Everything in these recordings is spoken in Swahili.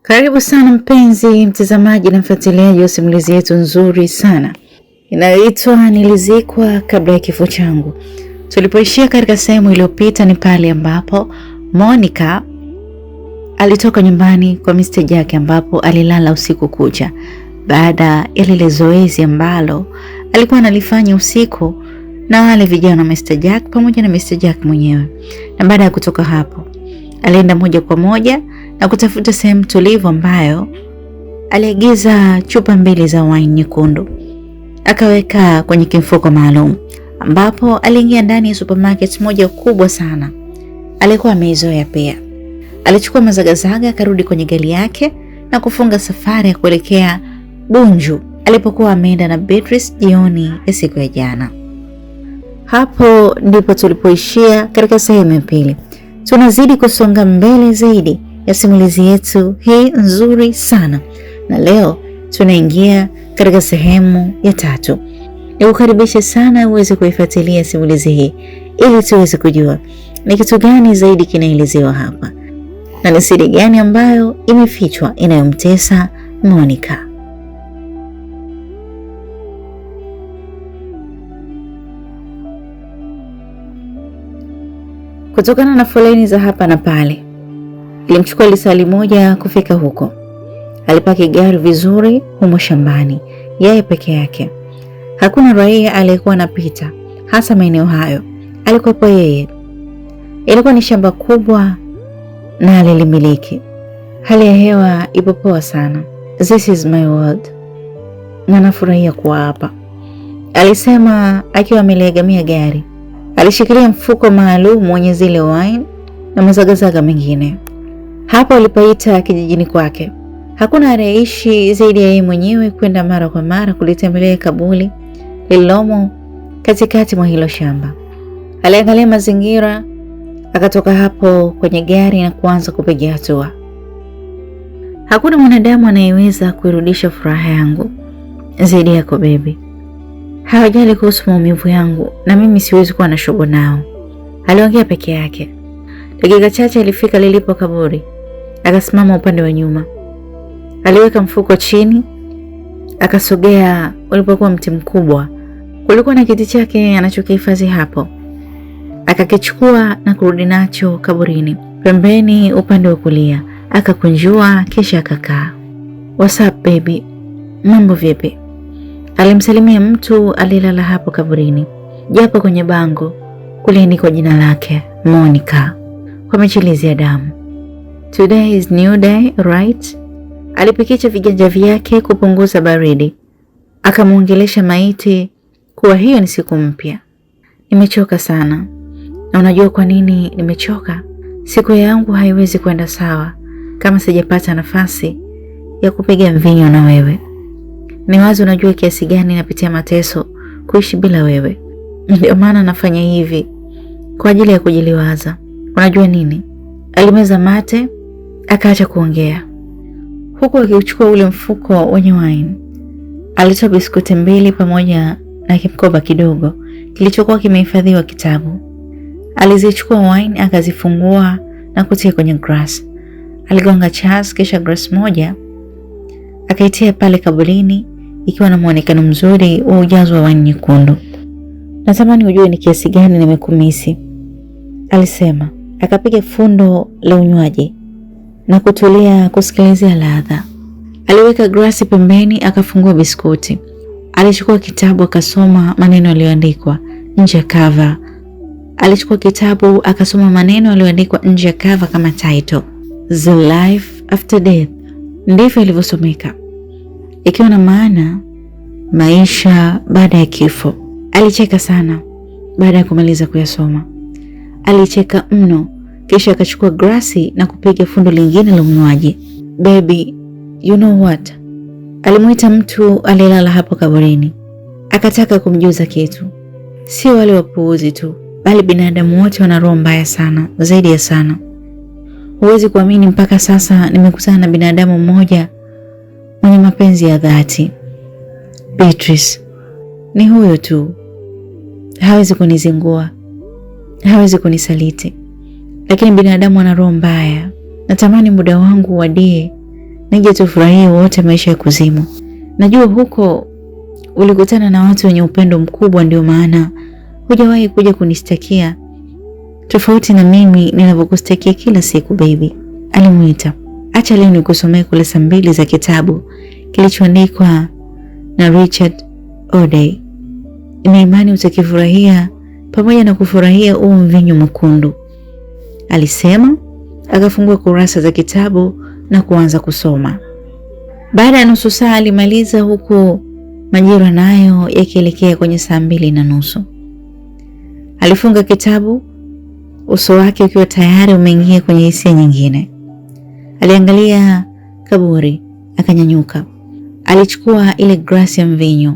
Karibu sana mpenzi mtazamaji na mfuatiliaji wa simulizi yetu nzuri sana inayoitwa Nilizikwa Kabla ya Kifo Changu. Tulipoishia katika sehemu iliyopita ni pale ambapo Monica alitoka nyumbani kwa Mr. Jack ambapo alilala usiku kucha baada ya lile zoezi ambalo alikuwa analifanya usiku na wale vijana Mr. Jack pamoja na Mr. Jack mwenyewe. Na baada ya kutoka hapo alienda moja kwa moja na kutafuta sehemu tulivu ambayo aliagiza chupa 2 za wine nyekundu. Akaweka kwenye kimfuko maalum ambapo aliingia ndani ya supermarket moja kubwa sana. Alikuwa ameizoea pia. Alichukua mazagazaga akarudi kwenye gari yake na kufunga safari ya kuelekea Bunju alipokuwa ameenda na Beatrice jioni ya siku ya jana. Hapo ndipo tulipoishia katika sehemu ya pili. Tunazidi kusonga mbele zaidi ya simulizi yetu hii nzuri sana. Na leo tunaingia katika sehemu ya 3. Nikukaribisha sana uweze kuifuatilia simulizi hii ili tuweze kujua ni kitu gani zaidi kinaelezewa hapa na ni siri gani ambayo imefichwa inayomtesa Monica. Kutokana na foleni za hapa na pale, ilimchukua lisali moja kufika huko. Alipaki gari vizuri humo shambani, yeye peke yake. Hakuna raia aliyekuwa anapita, hasa maeneo hayo. Alikuwepo yeye. Ilikuwa ni shamba kubwa na alilimiliki. Hali ya hewa ipo poa sana. This is my world. Na nafurahia kuwa hapa, alisema akiwa ameliegamia gari. Alishikilia mfuko maalum wenye zile wine na mazagazaga mengine. Hapo alipaita kijijini kwake. Hakuna anayeishi zaidi ya yeye mwenyewe kwenda mara kwa mara kulitembelea kaburi lililomo katikati mwa hilo shamba. Aliangalia mazingira, akatoka hapo kwenye gari na kuanza kupiga hatua. Hakuna mwanadamu anayeweza kuirudisha furaha yangu zaidi yako baby. Hawajali kuhusu maumivu yangu na mimi siwezi kuwa na shobo nao. Aliongea peke yake. Dakika chache alifika lilipo kaburi. Akasimama upande wa nyuma. Aliweka mfuko chini. Akasogea ulipokuwa mti mkubwa. Kulikuwa na kiti chake anachokihifadhi hapo. Akakichukua na kurudi nacho kaburini. Pembeni upande wa kulia. Akakunjua kisha akakaa. What's up baby? Mambo vipi? Alimsalimia mtu alilala hapo kaburini. Japo kwenye bango kuliandikwa jina lake, Monica, kwa michirizi ya damu. Today is new day, right? Alipikicha viganja vyake kupunguza baridi. Akamuongelesha maiti kuwa hiyo ni siku mpya. Nimechoka sana. Na unajua kwa nini nimechoka? Siku yangu haiwezi kwenda sawa kama sijapata nafasi ya kupiga mvinyo na wewe. Ni wazi unajua kiasi gani napitia mateso kuishi bila wewe. Ndio maana nafanya hivi kwa ajili ya kujiliwaza. Unajua nini? Alimeza mate, akaacha kuongea. Huku akiuchukua ule mfuko wenye wine. Alitoa biskuti 2 pamoja na kimkoba kidogo kilichokuwa kimehifadhiwa kitabu. Alizichukua wine akazifungua na kutia kwenye glass. Aligonga chas kisha glass moja akaitia pale kaburini ikiwa na muonekano mzuri wa ujazo wa wine nyekundu. Natamani ujue ni kiasi gani nimekumisi, alisema. Akapiga fundo la unywaji na kutulia kusikilizia ladha. Aliweka glasi pembeni akafungua biskuti. Alichukua kitabu akasoma maneno yaliyoandikwa nje ya cover. Alichukua kitabu akasoma maneno yaliyoandikwa nje ya cover kama title, The Life After Death. Ndivyo ilivyosomeka, ikiwa na maana maisha baada ya kifo. Alicheka sana baada ya kumaliza kuyasoma. Alicheka mno kisha akachukua glasi na kupiga fundo lingine la unywaji. Baby, you know what? Alimuita mtu aliyelala hapo kaburini. Akataka kumjuza kitu. Sio wale wapuuzi tu, bali binadamu wote wana roho mbaya sana, zaidi ya sana. Huwezi kuamini mpaka sasa nimekutana na binadamu mmoja mwenye mapenzi ya dhati. Beatrice. Ni huyo tu. Hawezi kunizingua. Hawezi kunisaliti. Lakini binadamu ana roho mbaya. Natamani muda wangu uwadie nije tufurahie wote maisha ya kuzimu. Najua huko ulikutana na watu wenye upendo mkubwa, ndio maana hujawahi kuja kunistakia tofauti na mimi ninavyokustakia kila siku baby. Alimuita. Acha leo nikusomee kurasa 2 za kitabu kilichoandikwa na Richard O'Day. Ina imani utakifurahia pamoja na kufurahia mvinyo mwekundu, alisema. Akafungua kurasa za kitabu na kuanza kusoma. Baada ya nusu saa alimaliza, huku majira nayo yakielekea kwenye saa 2:30. Alifunga kitabu, uso wake ukiwa tayari umeingia kwenye hisia nyingine. Aliangalia kaburi, akanyanyuka. Alichukua ile glasi ya mvinyo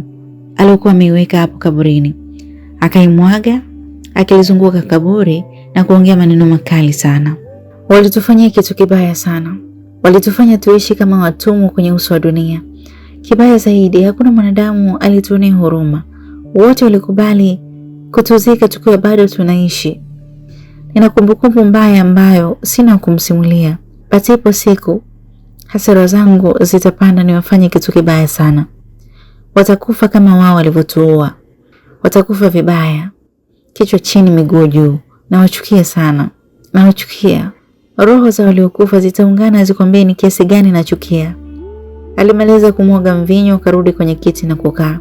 aliyokuwa ameiweka hapo kaburini, akaimwaga, akilizunguka kaburi na kuongea maneno makali sana. Walitufanyia kitu kibaya sana. Walitufanya tuishi kama watumwa kwenye uso wa dunia. Kibaya zaidi, hakuna mwanadamu alituonea huruma. Wote walikubali kutuzika tukiwa bado tunaishi. Nina kumbukumbu mbaya ambayo sina kumsimulia. Patipo siku hasira zangu zitapanda niwafanye kitu kibaya sana. Watakufa kama wao walivyotuua. Watakufa vibaya, kichwa chini miguu juu. Nawachukia sana. Nawachukia. Roho za waliokufa zitaungana zikwambie ni kiasi gani nachukia. Alimaliza kumwaga mvinyo, akarudi kwenye kiti na kukaa.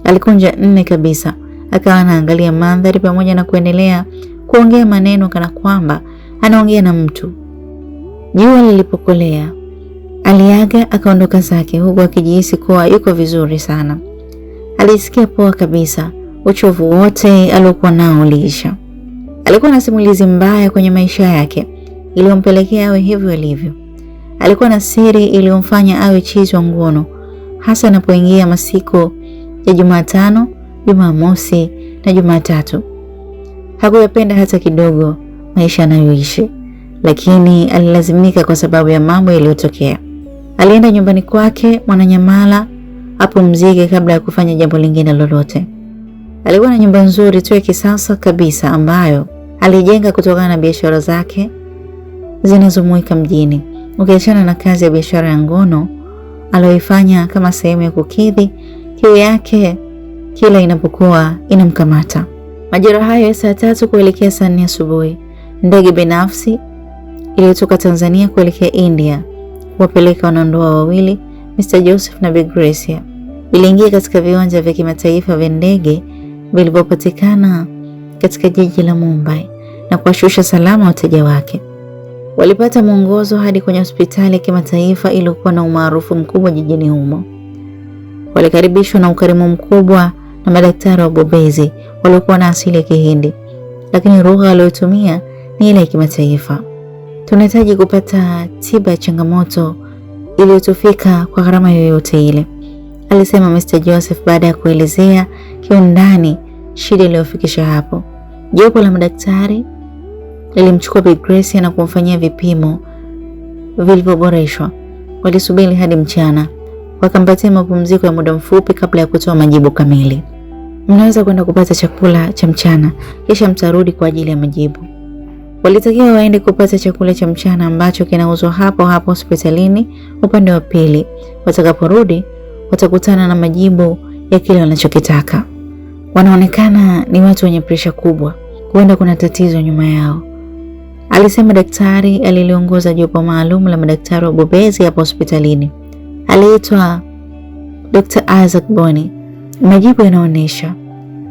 Alikunja 4 kabisa, akawa anaangalia mandhari pamoja na kuendelea kuongea maneno kana kwamba anaongea na mtu. Jua lilipokolea, aliaga akaondoka zake, huku akijihisi kuwa yuko vizuri sana. Alisikia poa kabisa, uchovu wote aliokuwa nao uliisha. Alikuwa na simulizi mbaya kwenye maisha yake iliyompelekea awe hivyo alivyo. Alikuwa na siri iliyomfanya awe chizi wa ngono, hasa anapoingia masiku ya Jumatano, Jumamosi na Jumatatu. Hakuyapenda hata kidogo maisha anayoishi, lakini alilazimika kwa sababu ya mambo yaliyotokea. Alienda nyumbani kwake Mwananyamala apumzike kabla ya kufanya jambo lingine lolote. Alikuwa na nyumba nzuri tu ya kisasa kabisa ambayo alijenga kutokana na biashara zake zinazomweka mjini, ukiachana na kazi ya biashara ya ngono aliyoifanya kama sehemu ya kukidhi kiu yake kila inapokuwa inamkamata. Majira hayo ya saa 3 kuelekea saa 4 asubuhi, ndege binafsi iliyotoka Tanzania kuelekea India kuwapeleka wanandoa wawili, Mr. Joseph na Bi Gracia, iliingia katika viwanja vya kimataifa vya ndege vilivyopatikana katika jiji la Mumbai na kuwashusha salama wateja wake. Walipata mwongozo hadi kwenye hospitali ya kimataifa iliyokuwa na umaarufu mkubwa jijini humo. Walikaribishwa na ukarimu mkubwa na madaktari wabobezi waliokuwa na asili ya Kihindi, lakini lugha waliotumia ni ile ya kimataifa. Tunahitaji kupata tiba ya changamoto iliyotufika kwa gharama yoyote ile, alisema Mr. Joseph baada ya kuelezea kiundani shida iliyofikisha hapo. Jopo la madaktari lilimchukua Bi Gracia na kumfanyia vipimo vilivyoboreshwa. Walisubiri hadi mchana, wakampatia mapumziko ya muda mfupi kabla ya kutoa majibu kamili. Mnaweza kwenda kupata chakula cha mchana, kisha mtarudi kwa ajili ya majibu. Walitakiwa waende kupata chakula cha mchana ambacho kinauzwa hapo hapo hospitalini upande wa pili. Watakaporudi watakutana na majibu ya kile wanachokitaka. Wanaonekana ni watu wenye presha kubwa, huenda kuna tatizo nyuma yao, alisema daktari aliliongoza jopo maalum la madaktari wa bobezi hapo hospitalini. Aliitwa Dr. Isaac Boni. Majibu yanaonyesha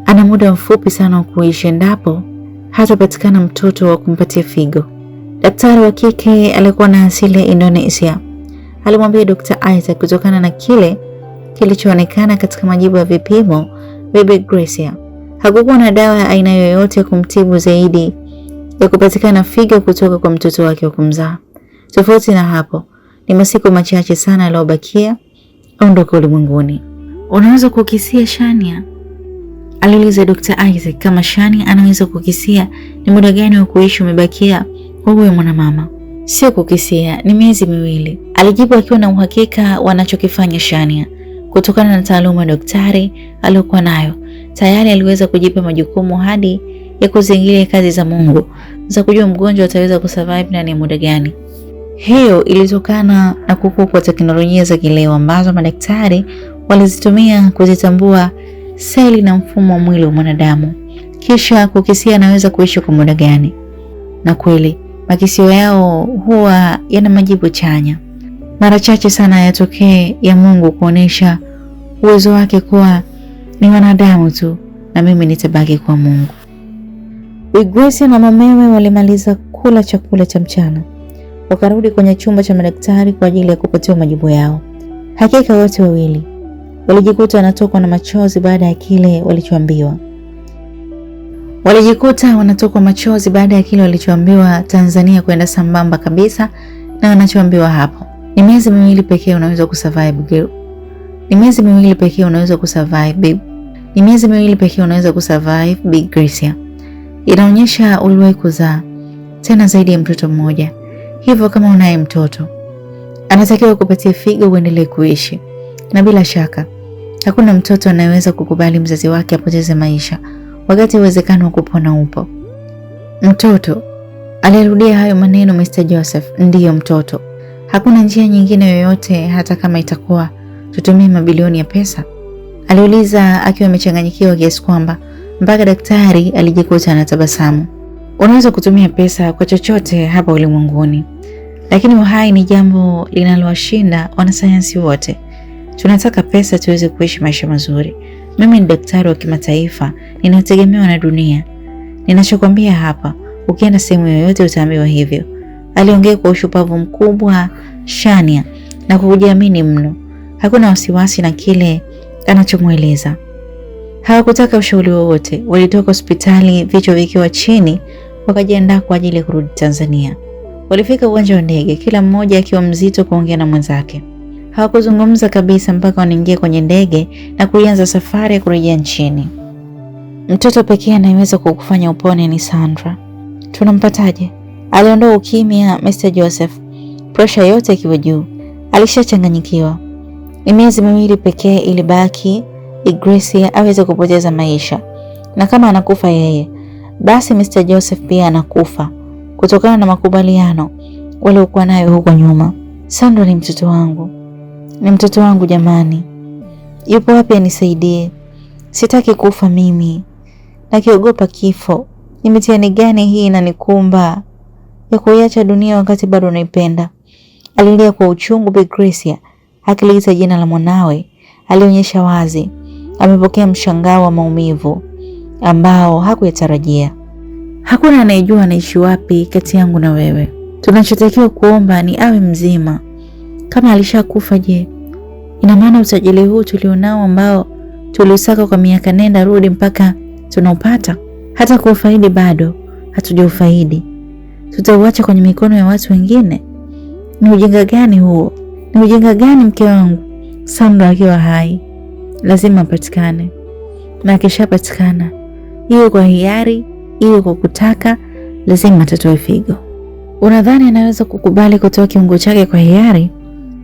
ana muda mfupi sana wa kuishi endapo hatapatikana mtoto wa kumpatia figo. Daktari wa kike alikuwa na asili ya Indonesia. Alimwambia Dr. Isaac kutokana na kile kilichoonekana katika majibu ya vipimo vya Bi Gracia, hakukuwa na dawa ya aina yoyote ya kumtibu zaidi ya kupatikana figo kutoka kwa mtoto wake wa kumzaa. Tofauti na hapo, ni masiku machache sana yaliyobakia aondoke ulimwenguni. Unaweza kukisia Shania? Aliuliza Dr. Isaac kama Shania anaweza kukisia ni muda gani wa kuishi umebakia kwa huyo mwanamama. Sio kukisia, ni miezi 2, alijibu akiwa na uhakika wanachokifanya Shania. Kutokana na taaluma ya daktari aliyokuwa nayo, tayari aliweza kujipa majukumu hadi ya kuzingilia kazi za Mungu za kujua mgonjwa ataweza kusurvive na ni muda gani. Hiyo ilitokana na kukua kwa teknolojia za kileo ambazo madaktari walizitumia kuzitambua seli na mfumo wa mwili wa mwanadamu, kisha kukisia anaweza kuishi kwa muda gani. Na kweli makisio yao huwa yana majibu chanya. Mara chache sana yatokee ya Mungu kuonesha uwezo wake kuwa ni wanadamu tu na mimi nitabaki kwa Mungu. Bi Gracia na mumewe walimaliza kula chakula cha mchana, wakarudi kwenye chumba cha madaktari kwa ajili ya kupatiwa majibu yao. Hakika wote wawili walijikuta wanatokwa na machozi baada ya kile walichoambiwa. Tanzania kwenda sambamba kabisa na wanachoambiwa hapo. Ni miezi miwili pekee unaweza kusurvive. Ni miezi miwili pekee unaweza kusurvive Bi Gracia. Inaonyesha uliwahi kuzaa, tena zaidi ya mtoto mmoja. Hivyo kama unaye mtoto, anatakiwa kupatia figo uendelee kuishi. Na bila shaka, hakuna mtoto anayeweza kukubali mzazi wake apoteze maisha wakati uwezekano wa kupona upo. Mtoto, alirudia hayo maneno Mr. Joseph, ndiyo mtoto. Hakuna njia nyingine yoyote hata kama itakuwa tutumie mabilioni ya pesa? Aliuliza akiwa amechanganyikiwa kiasi kwamba mpaka daktari alijikuta anatabasamu. Unaweza kutumia pesa kwa chochote hapa ulimwenguni, lakini uhai ni jambo linalowashinda wanasayansi wote. Tunataka pesa tuweze kuishi maisha mazuri. Mimi ni daktari wa kimataifa, ninategemewa na dunia. Ninachokwambia hapa, ukienda sehemu yoyote utaambiwa hivyo. Aliongea kwa ushupavu mkubwa Shania na kujiamini mno. Hakuna wasiwasi na kile anachomweleza. Hawakutaka ushauri wowote. Walitoka hospitali vichwa vikiwa chini, wakajiandaa kwa ajili ya kurudi Tanzania. Walifika uwanja wa ndege, kila mmoja akiwa mzito kuongea na mwenzake. Hawakuzungumza kabisa mpaka wanaingia kwenye ndege na kuanza safari ya kurejea nchini. Mtoto pekee anayeweza kukufanya upone ni Sandra. Tunampataje? Aliondoa ukimya Mr. Joseph, pressure yote ikiwa juu. Alishachanganyikiwa. Ni miezi miwili pekee ilibaki Bi Gracia aweze kupoteza maisha. Na kama anakufa yeye, basi Mr. Joseph pia anakufa kutokana na makubaliano waliokuwa nayo huko nyuma. Sandra ni mtoto wangu. Ni mtoto wangu jamani. Yupo wapi anisaidie? Sitaki kufa mimi. Nakiogopa kifo. Ni mitihani gani hii inanikumba ya kuiacha dunia wakati bado naipenda? Alilia kwa uchungu Bi Gracia, akiliita jina la mwanawe. Alionyesha wazi amepokea mshangao wa maumivu ambao hakuyatarajia. Hakuna anayejua anaishi wapi kati yangu na wewe. Tunachotakiwa kuomba ni awe mzima. Kama alishakufa je? Ina maana usajili huu tulionao ambao tuliusaka kwa miaka nenda rudi mpaka tunaupata, hata kuufaidi bado hatujaufaidi. Tutauacha kwenye mikono ya watu wengine? Ni ujinga gani huo? Ni ujinga gani mke wangu? Sandra akiwa hai lazima apatikane. Na akishapatikana, iwe kwa hiari, iwe kwa kutaka, lazima atatoe figo. Unadhani anaweza kukubali kutoa kiungo chake kwa hiari?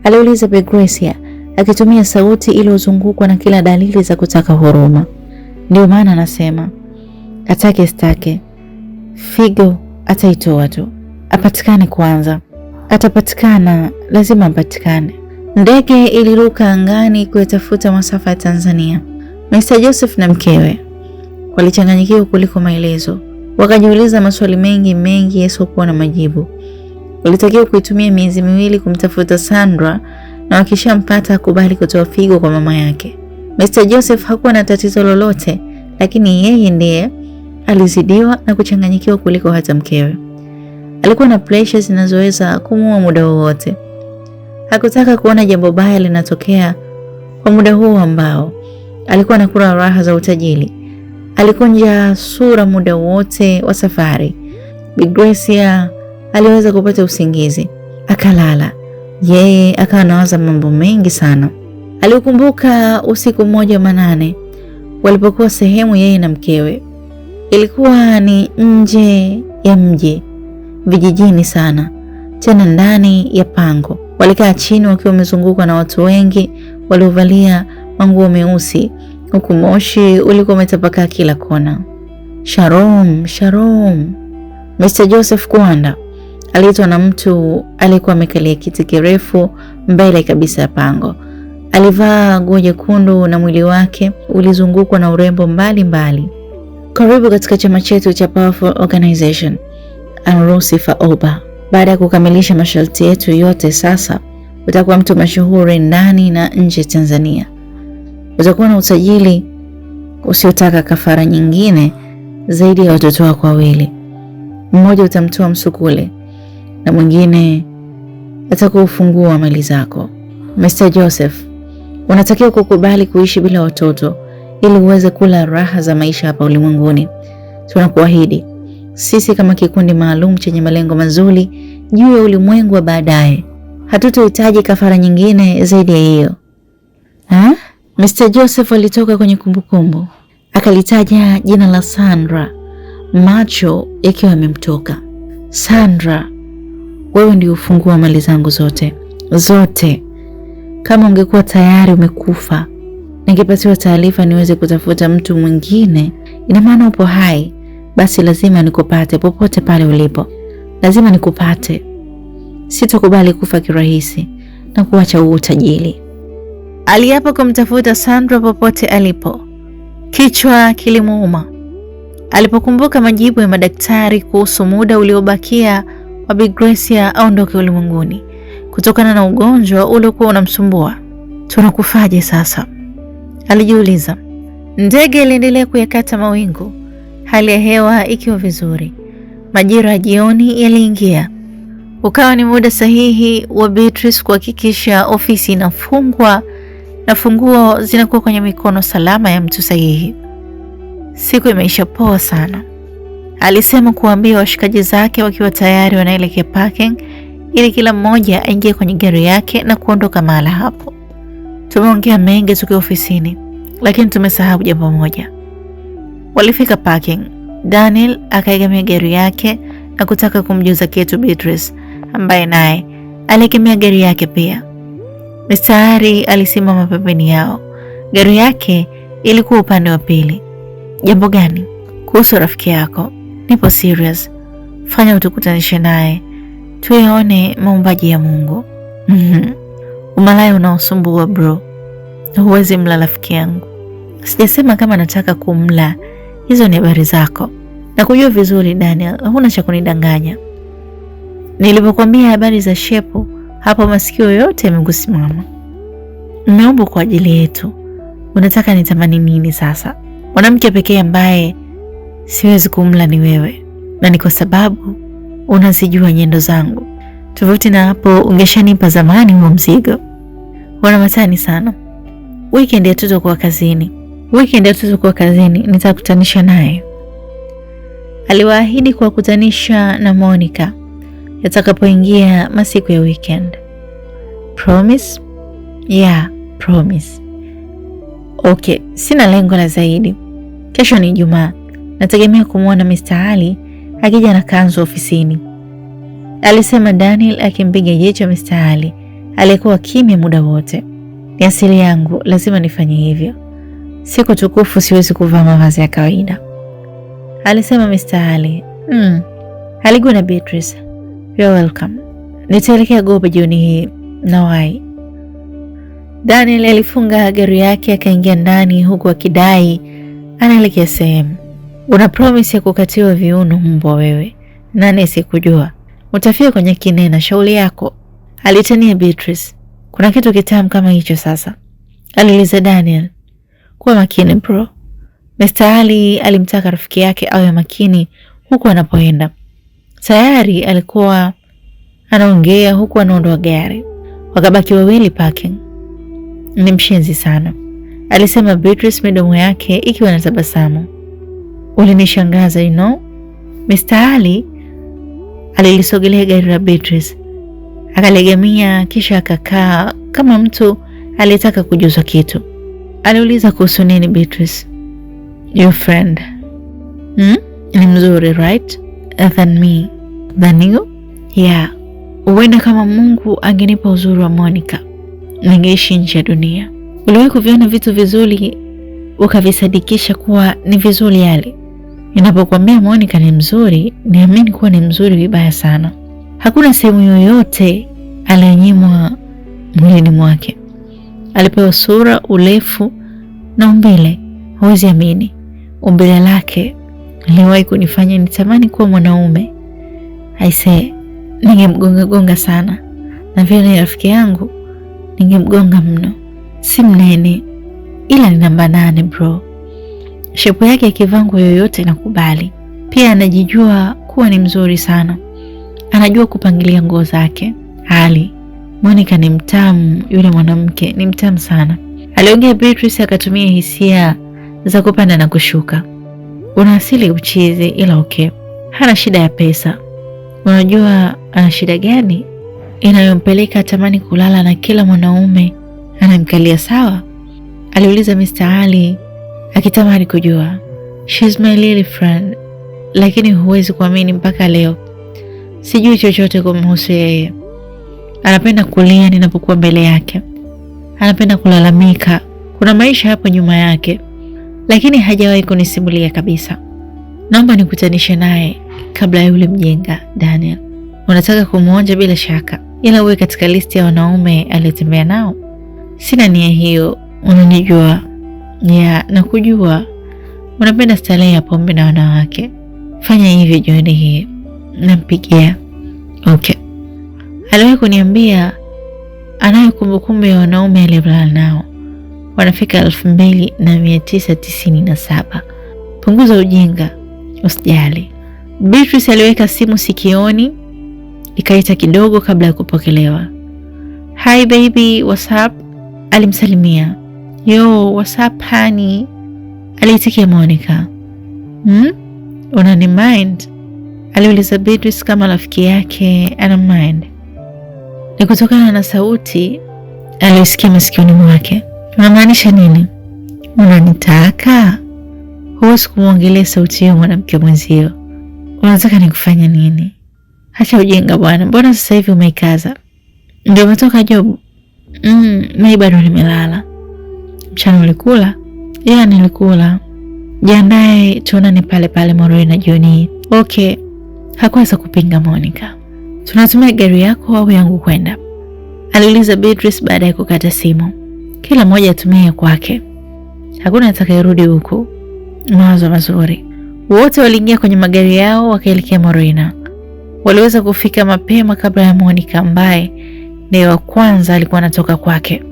Aliuliza Bi Gracia akitumia sauti iliyozungukwa na kila dalili za kutaka huruma. Ndio maana anasema atake stake, figo ataitoa tu. Apatikane kwanza. Atapatikana, lazima apatikane. Ndege iliruka angani kutafuta masafa ya Tanzania. Mr. Joseph na mkewe walichanganyikiwa kuliko maelezo. Wakajiuliza maswali mengi yasiokuwa na majibu. Walitakiwa kuitumia miezi miwili kumtafuta Sandra, na wakishampata akubali kutoa figo kwa mama yake. Mr. Joseph hakuwa na tatizo lolote, lakini yeye ndiye alizidiwa na kuchanganyikiwa kuliko hata mkewe. Alikuwa na pressure zinazoweza kumuua muda wowote. Hakutaka kuona jambo baya linatokea kwa muda huo ambao alikuwa anakula raha za utajiri. Alikunja sura muda wote wa safari. Bi Gracia aliweza kupata usingizi, akalala. Yeye akawa anawaza mambo mengi sana. Alikumbuka usiku mmoja manane walipokuwa sehemu yeye na mkewe. Ilikuwa ni nje ya mji, vijijini sana, tena ndani ya pango. Walikaa chini wakiwa wamezungukwa na watu wengi waliovalia manguo meusi, huku moshi ulikuwa umetapakaa kila kona. Shalom. Mr. Joseph Kwanda Aliitwa na mtu aliyekuwa amekalia kiti kirefu mbele kabisa ya pango. Alivaa nguo nyekundu na mwili wake ulizungukwa na urembo mbalimbali. Karibu katika chama chetu cha Powerful Organization, Lucifer Oba. Baada ya kukamilisha masharti yetu yote, sasa utakuwa mtu mashuhuri ndani na nje Tanzania. Utakuwa na usajili usiotaka kafara nyingine zaidi ya watoto wako wawili. Mmoja utamtoa msukule na mwingine atakuwa ufunguo wa mali zako. Mr. Joseph, unatakiwa kukubali kuishi bila watoto ili uweze kula raha za maisha hapa ulimwenguni. Tunakuahidi sisi kama kikundi maalum chenye malengo mazuri juu ya ulimwengu wa baadaye, hatutohitaji kafara nyingine zaidi ya hiyo. Mr. Joseph alitoka kwenye kumbukumbu, akalitaja jina la Sandra, macho yakiwa yamemtoka. Sandra, wewe ndio ufunguo wa mali zangu zote. Kama ungekuwa tayari umekufa, ningepatiwa taarifa niweze kutafuta mtu mwingine. Ina maana upo hai, basi lazima nikupate popote pale ulipo. Lazima nikupate. Sitokubali kufa kirahisi na kuacha utajiri. Aliapa kumtafuta Sandra popote alipo. Kichwa kilimuuma alipokumbuka majibu ya madaktari kuhusu muda uliobakia wa Bi Gracia aondoke ulimwenguni kutokana na ugonjwa uliokuwa unamsumbua. Tunakufaje sasa? Alijiuliza. Ndege iliendelea kuyakata mawingu, hali ya hewa ikiwa vizuri. Majira ya jioni yaliingia. Ukawa ni muda sahihi wa Beatrice kuhakikisha ofisi inafungwa na funguo zinakuwa kwenye mikono salama ya mtu sahihi. Siku imeisha poa sana, alisema kuambia washikaji zake wakiwa tayari wanaelekea parking ili kila mmoja aingie kwenye gari yake na kuondoka mahala hapo. Tumeongea mengi tukiwa ofisini, lakini tumesahau jambo moja. Walifika parking. Daniel akaegemea gari yake na kutaka kumjuza kitu Beatrice, ambaye naye aliegemea gari yake pia. Mr. Hari alisimama pembeni yao. Gari yake ilikuwa upande wa pili. Jambo gani? Kuhusu rafiki yako. Nipo serious. Fanya utukutanishe naye, tuyaone maumbaji ya Mungu. Umalaya unaosumbua bro. Huwezi mla rafiki yangu. Sijasema kama nataka kumla. Hizo ni habari zako. Na kujua vizuri Daniel, huna cha kunidanganya. Nilipokuambia habari za Shepu, hapo masikio yote yamekusimama. Nimeomba kwa ajili yetu. Unataka nitamani nini sasa? Mwanamke pekee ambaye siwezi kumla ni wewe. Na ni kwa sababu unazijua nyendo zangu. Tofauti na hapo ungeshanipa zamani huo mzigo. Wana matani sana. Weekend hatutokuwa kazini. Nitakutanisha naye. Aliwaahidi kuwakutanisha na Monica yatakapoingia masiku ya weekend. Promise? Yeah, promise. Okay, sina lengo la zaidi. Kesho ni Ijumaa. Nategemea kumwona Mr. Ali akija na kanzu ofisini, alisema Daniel akimpiga jicho Mr. Ali aliyekuwa kimya muda wote. Ni asili yangu, lazima nifanye hivyo. Siku tukufu siwezi kuvaa mavazi ya kawaida, alisema Mr. Ali. Aliguna Beatrice. You're welcome. Nitaelekea Goba jioni hii. Nawai. Daniel alifunga gari yake akaingia ndani huku akidai anaelekea sehemu. Una promise ya kukatiwa viuno mbwa wewe. Nani asikujua? Utafia kwenye kinena shauli yako, alitania Beatrice. Kuna kitu kitamu kama hicho sasa, aliuliza Daniel. Kuwa makini bro. Mr. Ali alimtaka rafiki yake awe makini huku anapoenda. Tayari alikuwa anaongea huku anaondoa gari. Wakabaki wawili parking. Ni mshenzi sana, alisema Beatrice, midomo yake ikiwa na tabasamu. Ulinishangaza you know. Mr. Ali alilisogelea gari la Beatrice, akalegemia kisha akakaa kama mtu aliyetaka kujuzwa kitu. Aliuliza kuhusu nini Beatrice? Your friend. Ni mzuri right? Than me. Than you? Yeah. Uwenda kama Mungu angenipa uzuri wa Monica, ningeishi nje ya dunia. Uliwahi kuviona vitu vizuri ukavisadikisha kuwa ni vizuri yale? Ninapokuambia Monica ni mzuri, niamini kuwa ni mzuri vibaya sana. Hakuna sehemu yoyote aliyonyimwa mwilini mwake. Alipewa sura, urefu na umbile. Huwezi amini, umbile lake liliwahi kunifanya nitamani kuwa mwanaume. Aisee, ningemgonga sana, na vile ni rafiki yangu ningemgonga mno. Si mnene ila ni namba 8 bro. Shepu yake akivaa nguo yoyote nakubali. Pia anajijua kuwa ni mzuri sana. Anajua kupangilia nguo zake. Monica ni mtamu, yule mwanamke ni mtamu sana. Aliongea Beatrice akatumia hisia za kupanda na kushuka. Una asili uchizi ila okay. Hana shida ya pesa. Unajua ana shida gani inayompeleka atamani kulala na kila mwanaume anamkalia sawa? Aliuliza Mr. Ali akitamani kujua. She's my little friend, lakini huwezi kuamini mpaka leo sijui chochote kumhusu yeye. Anapenda kulia ninapokuwa mbele yake. Anapenda kulalamika. Kuna maisha hapo nyuma yake, lakini hajawahi kunisimulia kabisa. Naomba nikutanishe naye kabla ya yule mjenga Daniel. Unataka kumuonja bila shaka, ila uwe katika listi ya wanaume aliyetembea nao. Sina nia hiyo, unanijua. Nakujua. Unapenda starehe ya pombe na wanawake. Fanya hivyo jioni hii. Nampigia. Okay. Aliwahi kuniambia anayo kumbukumbu ya wanaume aliyolala nao. Wanafika 2997. Punguza ujinga, usijali. Beatrice aliweka simu sikioni, ikaita kidogo kabla ya kupokelewa. Hi baby, what's up? Alimsalimia. Yo, what's up honey? Aliitikia Monica. Unani mind? Aliuliza Beatrice kama rafiki yake ana mind. Ni kutokana na sauti aliyosikia masikioni mwake. Unamaanisha nini? Unanitaka? Huwezi kumwongelea sauti hiyo mwanamke mwenzio. Unataka nikufanya nini? Acha ujinga bwana. Mbona sasa hivi umeikaza? Ndio umetoka job? Mimi bado nimelala. Mchana ulikula? Nilikula. Jiandae tuonane pale pale Morena jioni. Okay. Hakuweza kupinga Monica. Tunatumia gari yako au yangu kwenda? Aliuliza Beatrice baada ya kukata simu. Kila mmoja atumie kwake. Hakuna atakayerudi huku. Mawazo mazuri. Wote waliingia kwenye magari yao wakaelekea Morena. Waliweza kufika mapema kabla ya Monica ambaye ndiye wa kwanza alikuwa anatoka kwake.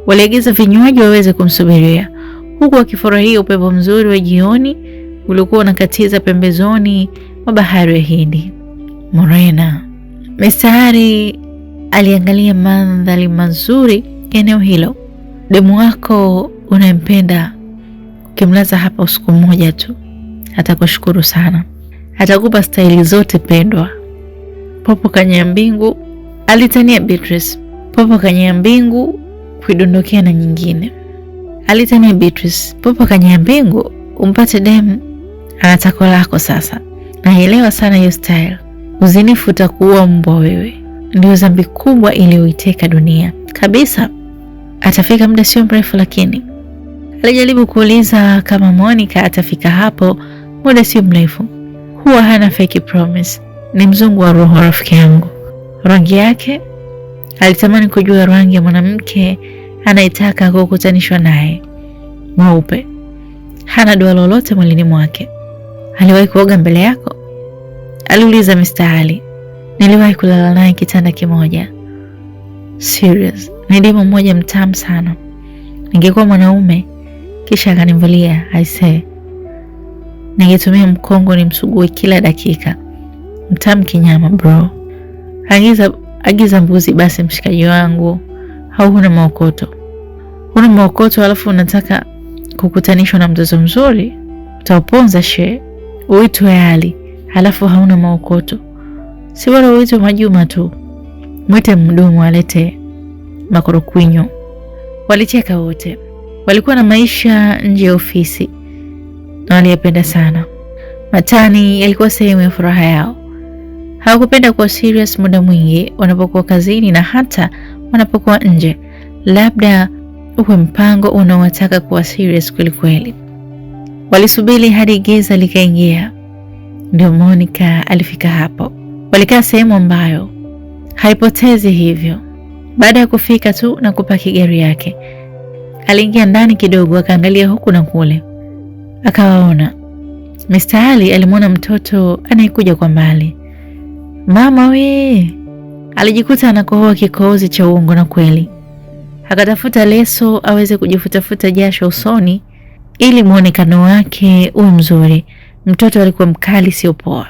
Waliagiza vinywaji waweze kumsubiria, huku wakifurahia upepo mzuri wa jioni uliokuwa unakatiza pembezoni mwa bahari ya Hindi. Morena. Mr. Ali aliangalia mandhari mazuri ya eneo hilo. Demu wako unayempenda ukimlaza hapa usiku mmoja tu atakushukuru sana. Atakupa staili zote pendwa. Popo kanya mbingu, alitania Beatrice. Popo kanya mbingu kuidondokea na nyingine. Alitania Beatrice. Popo kanya mbingu umpate demu anatako lako sasa. Naelewa sana hiyo style. Uzinifu utakuua mbwa wewe. Ndio dhambi kubwa iliyoiteka dunia kabisa. Atafika muda sio mrefu, lakini alijaribu kuuliza kama Monica atafika hapo muda sio mrefu. Huwa hana fake promise. Ni mzungu wa roho rafiki yangu. Rangi yake, alitamani kujua rangi ya mwanamke anayetaka kukutanishwa naye. Mweupe. Hana doa lolote mwilini mwake. Aliwahi kuoga mbele yako? Aliuliza Mr. Ali. Niliwahi kulala naye kitanda kimoja. Serious. Ni demo mmoja mtamu sana. Ningekuwa mwanaume kisha akanivulia, I say, ningetumia mkongo nimsugue kila dakika. Mtamu kinyama bro. Agiza mbuzi basi mshikaji wangu. Au huna maokoto? Huna maokoto alafu unataka kukutanishwa na mtoto mzuri? Utaponza she. Uitwe Ali alafu hauna maokoto. Si bora uitwe Majuma tu. Mwite mdomo alete makorokwinyo. Walicheka wote. Walikuwa na maisha nje ya ofisi na waliyapenda sana. Matani yalikuwa sehemu ya furaha yao. Hawakupenda kuwa serious muda mwingi wanapokuwa kazini na hata wanapokuwa nje. Labda uwe mpango unaowataka kuwa serious kweli kweli. Walisubiri hadi giza likaingia. Ndio Monica alifika hapo. Walikaa sehemu ambayo haipotezi hivyo. Baada ya kufika tu na kupaki gari yake, aliingia ndani kidogo, akaangalia huku na kule. Akawaona. Mr. Ali alimwona mtoto anayekuja kwa mbali. Mama we! Alijikuta anakohoa kikohozi cha uongo na kweli. Akatafuta leso aweze kujifutafuta jasho usoni ili muonekano wake uwe mzuri. Mtoto alikuwa mkali sio poa.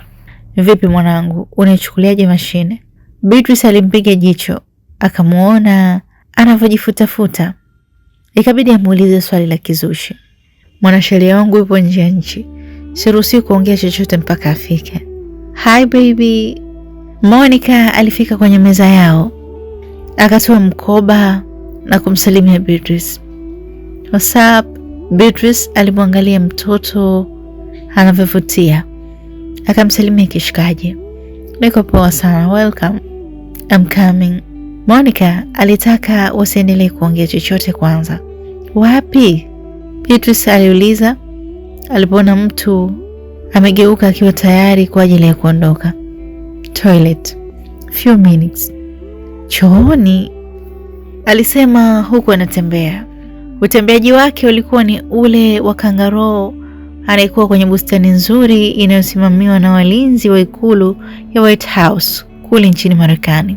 Vipi mwanangu, unaichukuliaje mashine? Beatrice alimpiga jicho, akamuona anavyojifutafuta. Ikabidi amuulize swali la kizushi. Mwanasheria wangu yupo nje ya nchi. Siruhusiwi kuongea chochote mpaka afike. Hi baby. Monica alifika kwenye meza yao. Akatoa mkoba na kumsalimia Beatrice. What's up? Beatrice alimwangalia mtoto anavyovutia. Akamsalimia kishikaji. Niko poa sana, welcome. I'm coming. Monica alitaka wasiendelee kuongea chochote kwanza. Wapi? Beatrice aliuliza alipoona mtu amegeuka akiwa tayari kwa ajili ya kuondoka. Toilet. Few minutes. Chooni, alisema huku anatembea. Utembeaji wake ulikuwa ni ule wa kangaroo anayekuwa kwenye bustani nzuri inayosimamiwa na walinzi wa ikulu ya White House kule nchini Marekani.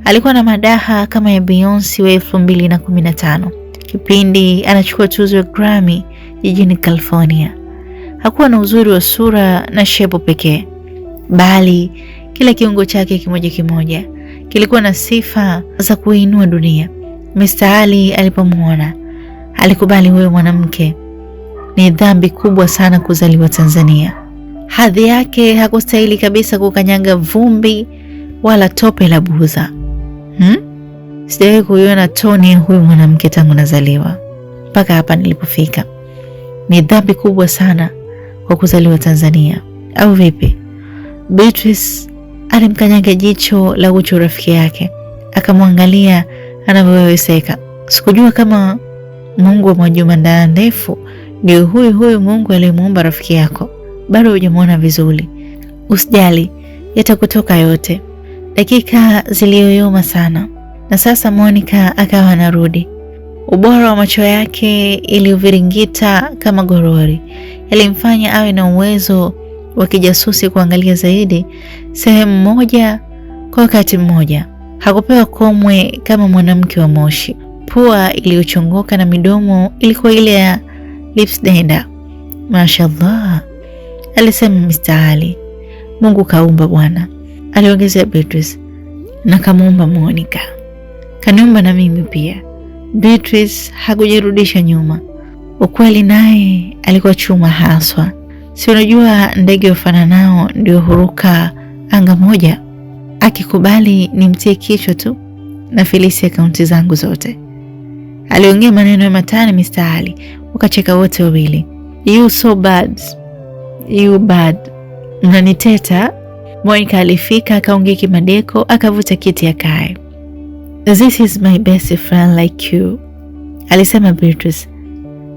Alikuwa na madaha kama ya Beyonce wa 2015, kipindi anachukua tuzo ya Grammy jijini California. Hakuwa na uzuri wa sura na shepu pekee, bali kila kiungo chake kimoja kimoja kilikuwa na sifa za kuinua dunia. Mr. Ali alipomuona alikubali huyo mwanamke ni dhambi kubwa sana kuzaliwa Tanzania. Hadhi yake hakustahili kabisa kukanyaga vumbi wala tope la buza. Sijawahi kuiona toni huyu mwanamke tangu nazaliwa mpaka hapa nilipofika. Ni dhambi kubwa sana kwa kuzaliwa Tanzania, au vipi? Beatrice alimkanyaga jicho la uchu rafiki yake, akamwangalia anavyoweseka. Sikujua kama Mungu wa Mwajuma ndaa ndefu ndio huyu Mungu aliyemuumba rafiki yako. Bado hujamwona vizuri. Usijali, yatakutoka yote. Dakika ziliyoyoma sana, na sasa Monica akawa anarudi. Ubora wa macho yake iliyoviringita kama gorori yalimfanya awe na uwezo wa kijasusi kuangalia zaidi sehemu moja kwa wakati mmoja. Hakupewa komwe kama mwanamke wa Moshi. Pua iliyochongoka na midomo ilikuwa ile ya lips denda. Mashallah, alisema Mr. Ali. Mungu kaumba bwana, aliongezea Beatrice. Na kamuumba Monica, kaniumba na mimi pia. Beatrice hakujirudisha nyuma. Ukweli naye alikuwa chuma haswa. Si unajua ndege wafananao ndio huruka anga moja? Akikubali nimtie kichwa tu na filisi akaunti zangu zote. Aliongea maneno ya matani Mr. Ali. Wakacheka wote wawili. You so bad. You bad. Mnaniteta? Monica alifika akaongea kimadeko, akavuta kiti akae. This is my best friend like you, alisema Beatrice,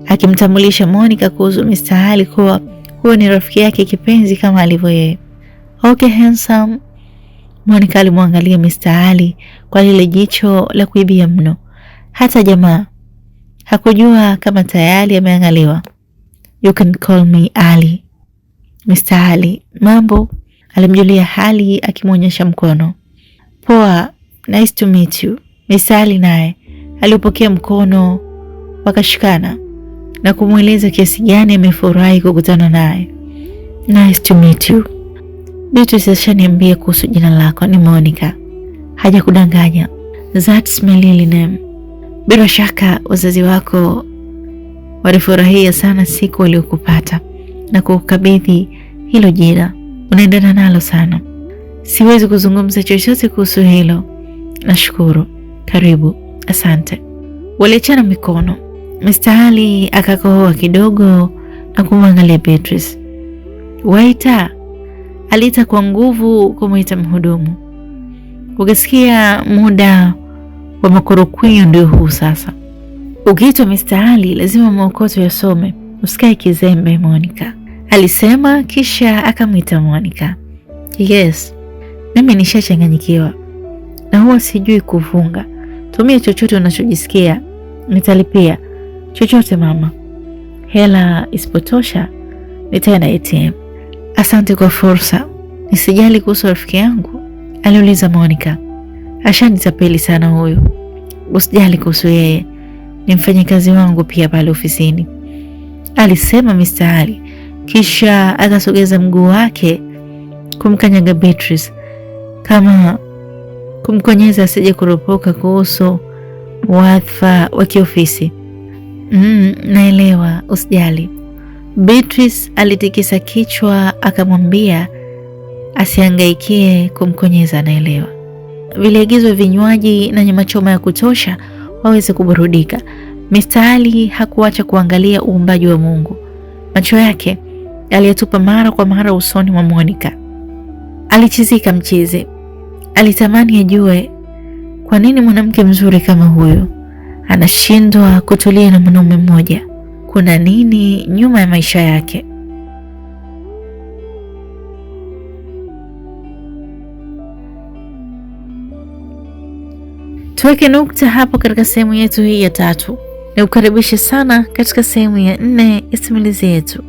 akimtambulisha Monica kuhusu Mr. Ali kuwa huyo ni rafiki yake kipenzi kama alivyo yeye. Okay handsome. Monica alimwangalia Mr. Ali kwa lile jicho la kuibia mno. Hata jamaa hakujua kama tayari ameangaliwa. You can call me Ali. Mr. Ali, mambo? Alimjulia hali akimwonyesha mkono. Poa, nice to meet you. Mr. Ali naye alipokea mkono, wakashikana na kumweleza kiasi gani amefurahi kukutana naye. Nice to meet you. Beatrice ashaniambia kuhusu jina lako ni Monica. Haja kudanganya. That's my real name. Bila shaka wazazi wako walifurahia sana siku waliokupata na kukabidhi hilo jina. Unaendana nalo sana. Siwezi kuzungumza chochote kuhusu hilo. Nashukuru. Karibu. Asante. Waliachana mikono. Mr. Ali akakohoa kidogo na kumwangalia Beatrice. Waita. Aliita kwa nguvu kumuita mhudumu. Ukisikia muda wa makorokwiyo ndio huu sasa. Ukiitwa Mr. Ali lazima maokoto yasome. Usikae kizembe Monica, alisema kisha akamwita Monica. Yes. Mimi nishachanganyikiwa na huwa sijui kufunga. Tumia chochote unachojisikia, nitalipia chochote mama. Hela isipotosha nitaenda ATM. Asante kwa fursa. Nisijali kuhusu rafiki yangu, aliuliza Monica. Ashanitapeli sana huyu. Usijali kuhusu yeye, ni mfanyakazi wangu pia pale ofisini, alisema Mr. Ali, kisha akasogeza mguu wake kumkanyaga Beatrice kama kumkonyeza asije kuropoka kuhusu wadhifa wa kiofisi. Naelewa, usijali. Beatrice alitikisa kichwa akamwambia asihangaikie kumkonyeza, naelewa. Viliagizwa vinywaji na nyama choma ya kutosha waweze kuburudika. Mr. Ali hakuacha kuangalia uumbaji wa Mungu. Macho yake aliyatupa mara kwa mara usoni mwa Monica. Alichizika mchizi. Alitamani ajue kwa nini mwanamke mzuri kama huyu anashindwa kutulia na mwanaume mmoja. Kuna nini nyuma ya maisha yake? Tuweke nukta hapo katika sehemu yetu hii ya 3. Nikukaribishe sana katika sehemu ya 4 ya simulizi yetu.